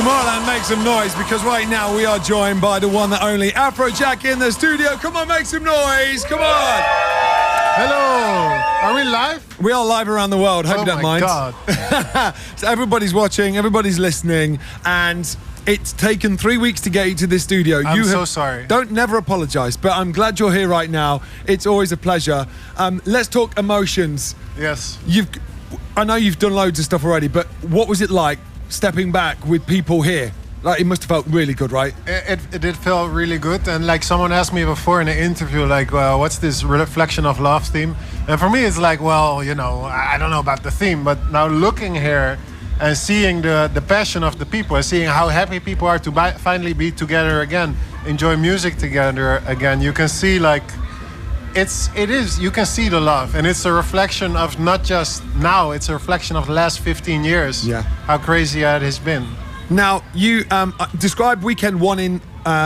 Tomorrowland, make some noise, because right now we are joined by the one that only AFROJACK in the studio. Come on, make some noise. Come on. Hello. Are we live? We are live around the world. Hope you don't mind. Oh my God. So everybody's watching, everybody's listening, and it's taken 3 weeks to get you to this studio. I'm so sorry. Don't never apologise, but I'm glad you're here right now. It's always a pleasure. Let's talk emotions. Yes. I know you've done loads of stuff already, but what was it like stepping back with people here? Like, it must have felt really good, right? It did feel really good. And like someone asked me before in an interview, like, well, what's this reflection of love theme? And for me, it's like, well, you know, I don't know about the theme, but now looking here and seeing the passion of the people and seeing how happy people are to finally be together again, enjoy music together again, you can see like, you can see the love, and it's a reflection of not just now, it's a reflection of the last 15 years. Yeah. How crazy it has been. Now, you describe Weekend One in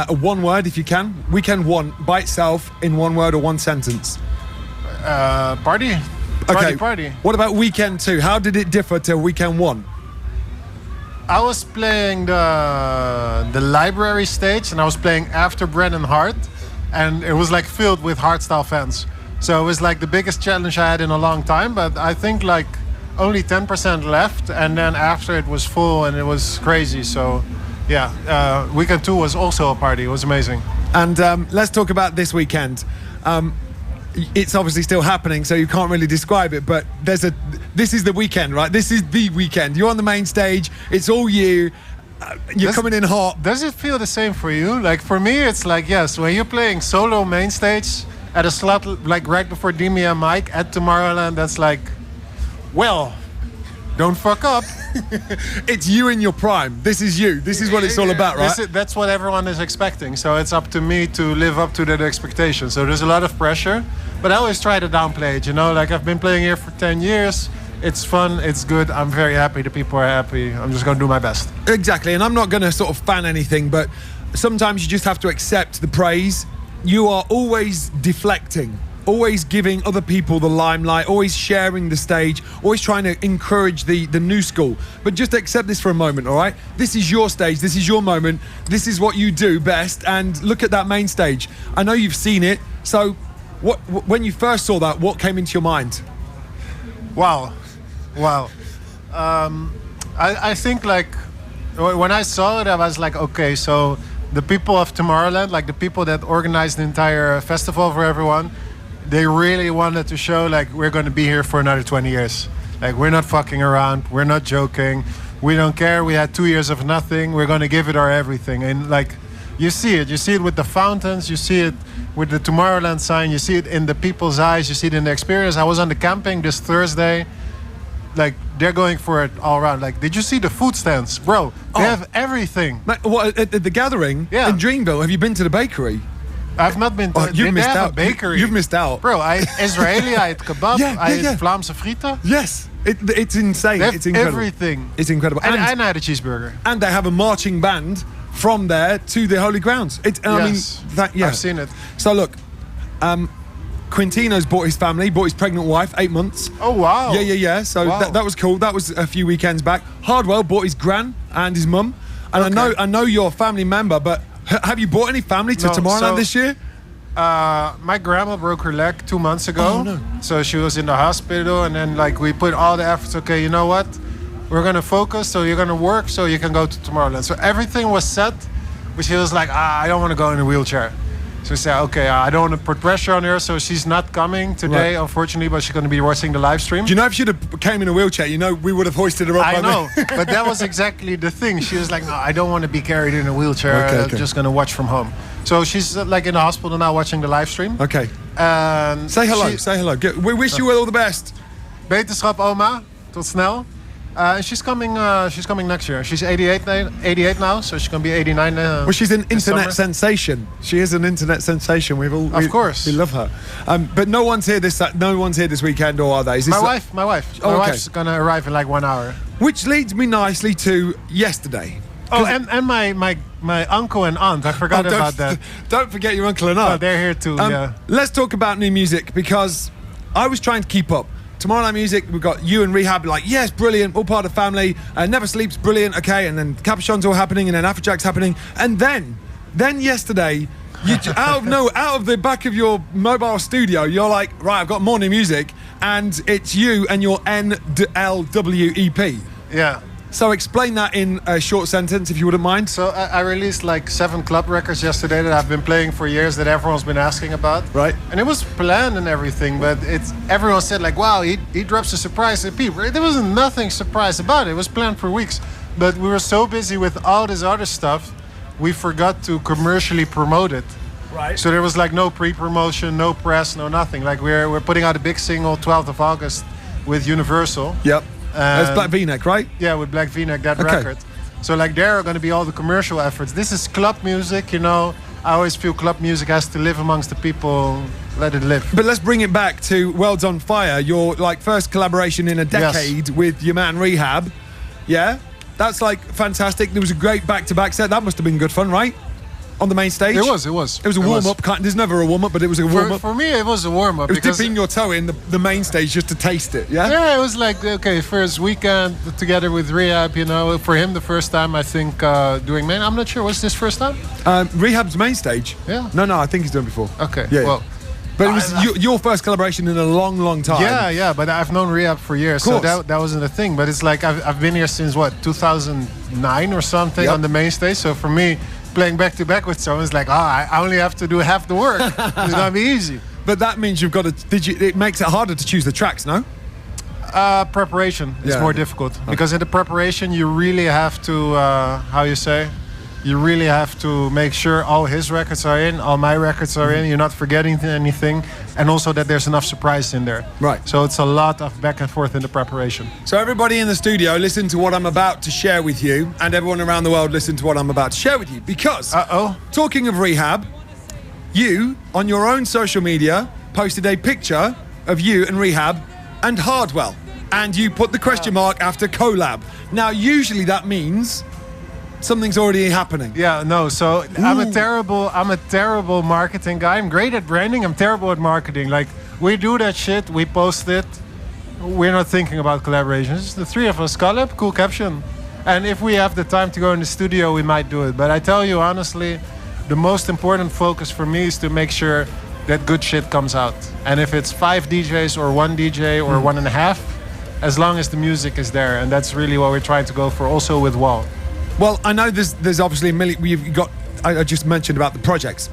one word, if you can. Weekend One by itself in one word or one sentence. Party. Okay. Party. What about Weekend Two? How did it differ to Weekend One? I was playing the library stage, and I was playing after Brennan Hart, and it was like filled with hardstyle fans. So it was like the biggest challenge I had in a long time, but I think like only 10% left, and then after it was full and it was crazy. So yeah, Weekend 2 was also a party. It was amazing. And let's talk about this weekend. It's obviously still happening, so you can't really describe it, but this is the weekend, right? This is the weekend. You're on the main stage, it's all you. You're coming in hot. Does it feel the same for you? Like for me, it's like, yes, when you're playing solo main stage at a slot like right before Demi and Mike at Tomorrowland, that's like, well, don't fuck up. It's you in your prime. This is you. This is what it's all about, right? That's what everyone is expecting. So it's up to me to live up to that expectation. So there's a lot of pressure, but I always try to downplay it, you know? Like I've been playing here for 10 years. It's fun, it's good, I'm very happy, the people are happy. I'm just gonna do my best. Exactly, and I'm not gonna sort of fan anything, but sometimes you just have to accept the praise. You are always deflecting, always giving other people the limelight, always sharing the stage, always trying to encourage the new school. But just accept this for a moment, all right? This is your stage, this is your moment, this is what you do best, and look at that main stage. I know you've seen it, so when you first saw that, what came into your mind? Wow. I think like when I saw it, I was like, okay, so the people of Tomorrowland, like the people that organized the entire festival for everyone, they really wanted to show like we're going to be here for another 20 years. Like we're not fucking around, we're not joking, we don't care. We had 2 years of nothing, we're going to give it our everything. And like you see it with the fountains, you see it with the Tomorrowland sign, you see it in the people's eyes, you see it in the experience. I was on the camping this Thursday. Like they're going for it all around. Like, did you see the food stands, bro? They have everything. What, at the gathering in Dreamville? Have you been to the bakery? I've not been to. You've missed out. A bakery. You've missed out, bro. I ate Israeli, I ate kebab, I ate Vlaamse frieten. Yes, it's insane. They have it's incredible. Everything. It's incredible. And I had a cheeseburger. And they have a marching band from there to the Holy Grounds. I mean, I've seen it. So look. Quintino's brought his family, brought his pregnant wife, 8 months. Oh, wow. Yeah. So that was cool. That was a few weekends back. Hardwell brought his gran and his mum. And I know you're a family member, but have you brought any family to Tomorrowland this year? My grandma broke her leg 2 months ago. Oh, no. So she was in the hospital, and then like we put all the efforts, okay, you know what? We're going to focus, so you're going to work, so you can go to Tomorrowland. So everything was set, but she was like, I don't want to go in a wheelchair. So we said, okay, I don't want to put pressure on her, so she's not coming today, unfortunately, but she's going to be watching the live stream. Do you know if she'd have came in a wheelchair, we would have hoisted her up. I know, but that was exactly the thing. She was like, no, I don't want to be carried in a wheelchair. I'm just going to watch from home. So she's like in the hospital now watching the live stream. Okay. And say hello. We wish you all the best. Beterschap, oma. Tot snel. And she's coming next year. She's 88 now, so she's going to be 89 well, she's an internet sensation. She is an internet sensation. Of course. We love her. But no one's here this weekend, or are they? My wife. My wife's going to arrive in like 1 hour. Which leads me nicely to yesterday. Oh, and my uncle and aunt. I forgot about that. Don't forget your uncle and aunt. Oh, they're here too, yeah. Let's talk about new music, because I was trying to keep up. Tomorrowland Music, we've got you and Rehab, like, yes, brilliant, all part of the family. Never Sleep's brilliant, okay, and then Capuchon's all happening, and then AFROJACK's happening, and then yesterday, you out of the back of your mobile studio, you're like, right, I've got more new music, and it's you and your NLW EP. Yeah. So explain that in a short sentence, if you wouldn't mind. So I released like 7 club records yesterday that I've been playing for years that everyone's been asking about. Right. And it was planned and everything, but everyone said like, wow, he drops a surprise EP. There was nothing surprise about it. It was planned for weeks. But we were so busy with all this other stuff, we forgot to commercially promote it. Right. So there was like no pre-promotion, no press, no nothing. Like we're putting out a big single 12th of August with Universal. Yep. That's Black V-neck, right? Yeah, with Black V-neck, that Okay. record. So like there are going to be all the commercial efforts. This is club music, you know. I always feel club music has to live amongst the people. Let it live. But let's bring it back to World's on Fire, your like first collaboration in a decade with your man Rehab. Yeah? That's like fantastic. There was a great back-to-back set. That must have been good fun, right? On the main stage? It was. It was a warm-up. There's never a warm-up, but it was a warm-up. For me, it was a warm-up. It was dipping your toe in the main stage just to taste it, yeah? Yeah, it was like, okay, first weekend together with Rehab, you know. For him, the first time, I think, doing main. I'm not sure. Was this first time? Rehab's main stage? Yeah. No, I think he's done before. Okay, Yeah. well... But it was your first collaboration in a long, long time. Yeah, but I've known Rehab for years, so that wasn't a thing. But it's like I've been here since, 2009 or something on the main stage. So for me, playing back-to-back with someone is like, I only have to do half the work. It's gonna be easy. But that means you've got to... it makes it harder to choose the tracks, no? Preparation is more difficult. Because in the preparation, you really have to, you really have to make sure all his records are in, all my records are in, you're not forgetting anything, and also that there's enough surprise in there. Right. So it's a lot of back and forth in the preparation. So everybody in the studio, listen to what I'm about to share with you, and everyone around the world, listen to what I'm about to share with you, because talking of Rehab, you, on your own social media, posted a picture of you and Rehab and Hardwell, and you put the question mark after collab. Now, usually that means something's already happening. Yeah, no, so I'm a terrible marketing guy. I'm great at branding, I'm terrible at marketing. Like, we do that shit, we post it, we're not thinking about collaborations. The three of us collab, cool caption. And if we have the time to go in the studio, we might do it. But I tell you honestly, the most important focus for me is to make sure that good shit comes out. And if it's 5 DJs or 1 DJ or 1.5, as long as the music is there. And that's really what we're trying to go for, also with Wall. Well, I know there's obviously a million. You've got. I just mentioned about the projects.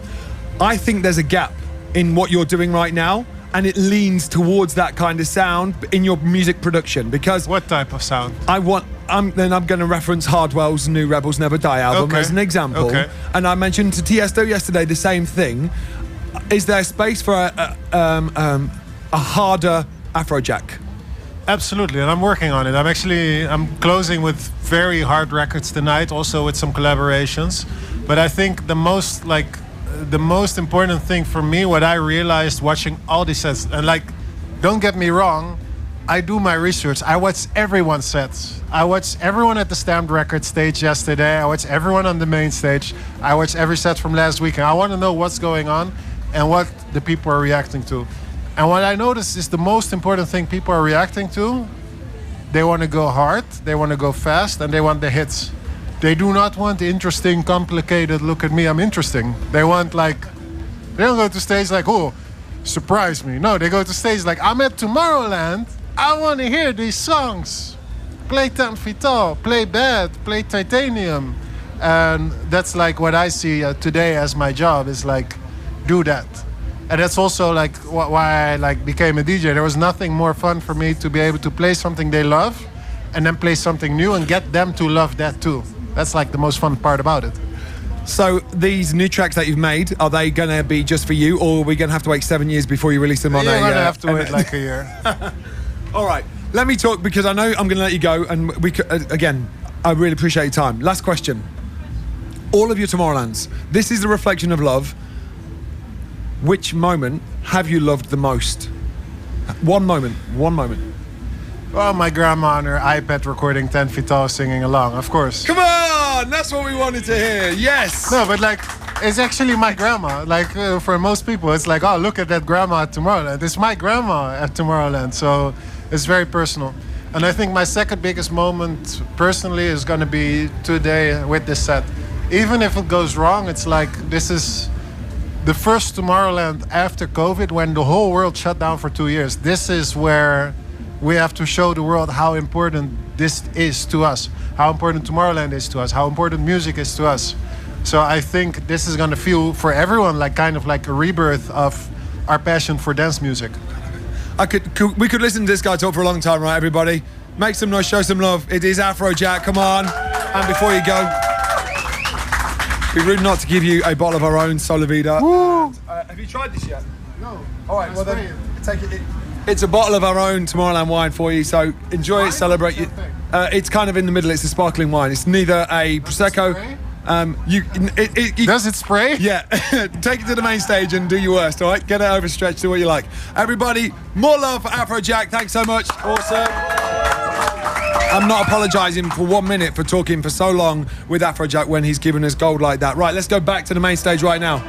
I think there's a gap in what you're doing right now, and it leans towards that kind of sound in your music production. Because what type of sound? I'm going to reference Hardwell's new Rebels Never Die album as an example. Okay. And I mentioned to Tiesto yesterday the same thing. Is there space for a harder Afrojack? Absolutely, and I'm working on it. I'm closing with very hard records tonight, also with some collaborations. But I think the most important thing for me, what I realized watching all these sets, and like, don't get me wrong, I do my research. I watch everyone's sets. I watched everyone at the Stamped Record stage yesterday. I watched everyone on the main stage. I watched every set from last weekend. I want to know what's going on and what the people are reacting to. And what I noticed is the most important thing people are reacting to, they want to go hard, they want to go fast, and they want the hits. They do not want interesting, complicated, look at me, I'm interesting. They want they don't go to stage like, oh, surprise me. No, they go to stage like, I'm at Tomorrowland, I want to hear these songs. Play 10 Feet Tall, play Bad, play Titanium. And that's like what I see today as my job, is like, do that. And that's also like why I became a DJ. There was nothing more fun for me to be able to play something they love and then play something new and get them to love that too. That's like the most fun part about it. So these new tracks that you've made, are they going to be just for you, or are we going to have to wait 7 years before you release them on You're going to have to wait like a year. All right, let me talk, because I know I'm going to let you go, and we could, again, I really appreciate your time. Last question. All of your Tomorrowlands, this is a reflection of love. Which moment have you loved the most? One moment. Well, my grandma on her iPad recording 10 Feet Tall singing along, of course. Come on! That's what we wanted to hear, yes! No, but it's actually my grandma. For most people, it's like, oh, look at that grandma at Tomorrowland. It's my grandma at Tomorrowland. So It's very personal. And I think my second biggest moment personally is going to be today with this set. Even if it goes wrong, it's like this is the first Tomorrowland after COVID, when the whole world shut down for 2 years. This is where we have to show the world how important this is to us, how important Tomorrowland is to us, how important music is to us. So I think this is going to feel for everyone like kind of like a rebirth of our passion for dance music. We could listen to this guy talk for a long time, right, everybody? Make some noise, show some love. It is AFROJACK, come on. And before you go, it'd be rude not to give you a bottle of our own Solavida. Have you tried this yet? No. All right, well then, take it. It's a bottle of our own Tomorrowland wine for you, so enjoy it, celebrate it. It's kind of in the middle, it's a sparkling wine. It's neither a Prosecco. Does it spray? Yeah. Take it to the main stage and do your worst, all right? Get it overstretched, do what you like. Everybody, more love for AFROJACK. Thanks so much. Awesome. I'm not apologising for 1 minute for talking for so long with AFROJACK when he's given us gold like that. Right, let's go back to the main stage right now.